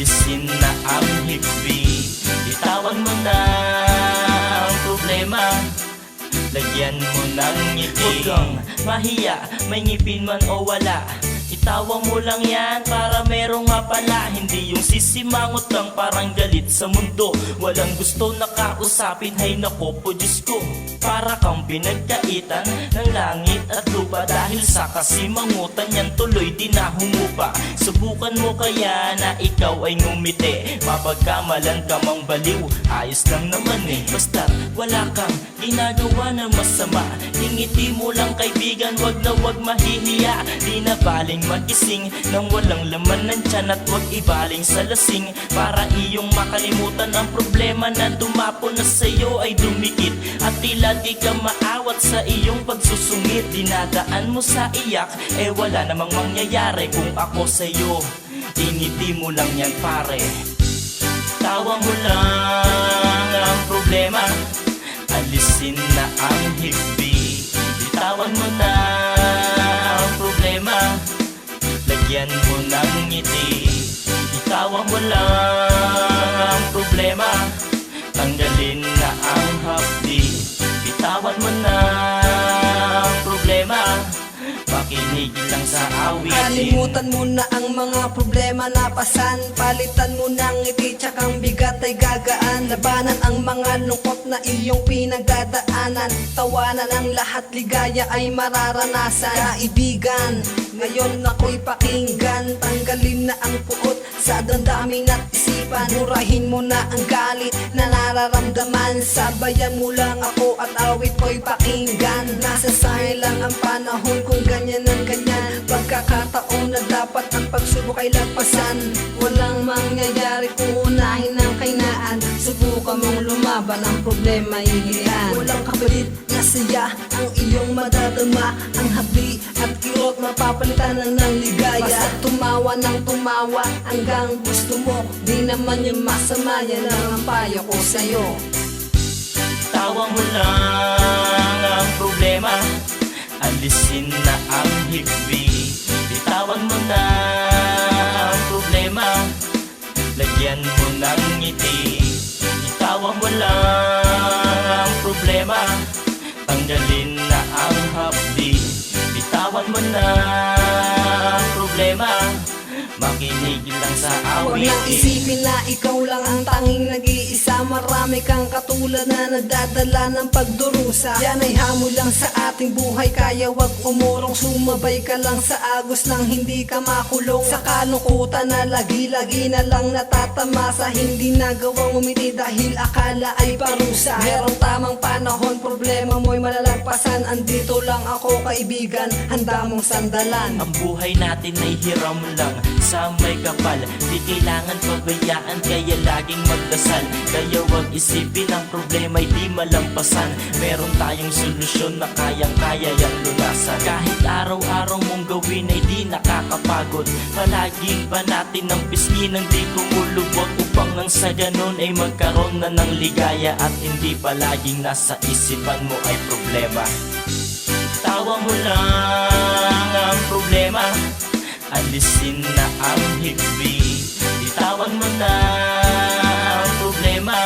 Alisin na ang higbi, bitawan mo na ang problema, lagyan mo ng ngiti. Huwag kang mahiya, may ngipin man o wala, itawa mo lang yan para merong mapala. Hindi yung sisimangot lang parang galit sa mundo, walang gusto na kausapin. Hay nako po Diyos ko, para kang pinagkaitan ng langit at lupa. Dahil sa kasimangutan yan tuloy di na humupa. Subukan mo kaya na ikaw ay ngumiti, mapagkamalan ka mang baliw, ayos lang naman eh. Basta wala kang ginagawa na masama, ingiti mo lang kaibigan, wag na wag mahihiya. Di na baling magising nang walang laman ng tiyan, at wag ibaling sa lasing para iyong makalimutan ang problema na dumapo na sa'yo ay dumikit. At tila di ka maawat sa iyong pagsusungit, dinadaan mo sa iyak, eh wala namang mangyayari kung ako sa'yo. Ingiti mo lang yan pare, tawa mo lang ang problema, alisin na ang higbi, bitawan mo na ang problema, lagyan mo ng ngiti. Itawa mo lang ang problema, tanggalin na ang hapdi, bitawan mo na ang problema, makinig lang sa awitin. Kalimutan mo na ang mga problema na pasan, palitan mo ng ngiti tsakang bigat ay gagaan. Labanan ang mga lungkot na iyong pinagdadaanan, tawanan ang lahat, ligaya ay mararanasan. Kaibigan, ngayon ako'y pakinggan, tanggalin na ang puot sa damdamin at isipan. Murahin mo na ang galit na nararamdaman, sabayan mo lang ako at awit ko'y pakinggan. Nasa sa'yo lang ang panahon kung ganyan ang ganyan, pagkakataon na dapat ang pagsubok ay lagpasan. Walang mangyayari kung unahin ang kainaan, subukan mong lumaban, ang problema ihilian. Walang kapalit na saya ang iyong madadama, ang habli at kirot mapapalitan na ng ligaya. Basta tumawa ng tumawa hanggang gusto mo, di naman yung masama, yan ang payo ko sa'yo. Tawa mo lang ang problema, alisin na ang higbi, bitawan mo na ang problema, lagyan mo ng ngiti. Itawa mo lang ang problema, tanggalin na ang hapdi, bitawan mo na ang problema, makinig lang sa Huwag awitin. nang isipin na ikaw lang ang tanging nag-iisa, marami kang katulad na nagdadala ng pagdurusa. Yan ay hamon lang sa ating buhay, kaya wag umurong, sumabay ka lang sa agos nang hindi ka makulong. Sa kalungkutan na lagi-lagi na lang natatamasa, hindi nagawang umiti dahil akala ay parusa. Merong tamang panahon, problema mo'y malalagpasan, andito lang ako kaibigan, handa mong sandalan. Ang buhay natin ay hiram lang sa may kapal, di kailangan pabayaan, kaya laging magdasal. Kaya wag isipin ang problema ay di malampasan, meron tayong solusyon na kayang-kaya yang lunasan. Kahit araw-araw mong gawin ay di nakakapagod, palaging pa natin ang pisngi ng di kumulubot, upang ang sa ganun ay magkaroon na ng ligaya, at hindi palaging nasa isipan mo ay problema. Tawa mo lang ang problema, alisin na ang higbi, bitawan mo na ang problema,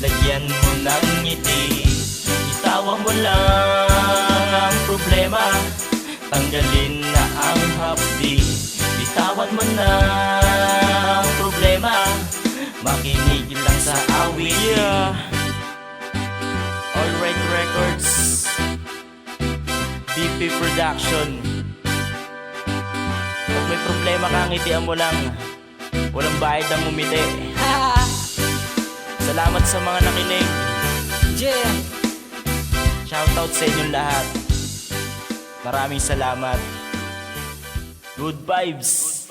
lagyan mo ng ngiti. Itawa mo lang ang problema, tanggalin na ang hapdi, bitawan mo na ang problema, makinig lang sa awitin. Alright Records, BP Production. Pag may problema ka, ngitian mo lang, walang bayad ang umiti. Salamat sa mga nakinig. Yeah. Shoutout sa inyong lahat. Maraming salamat. Good vibes.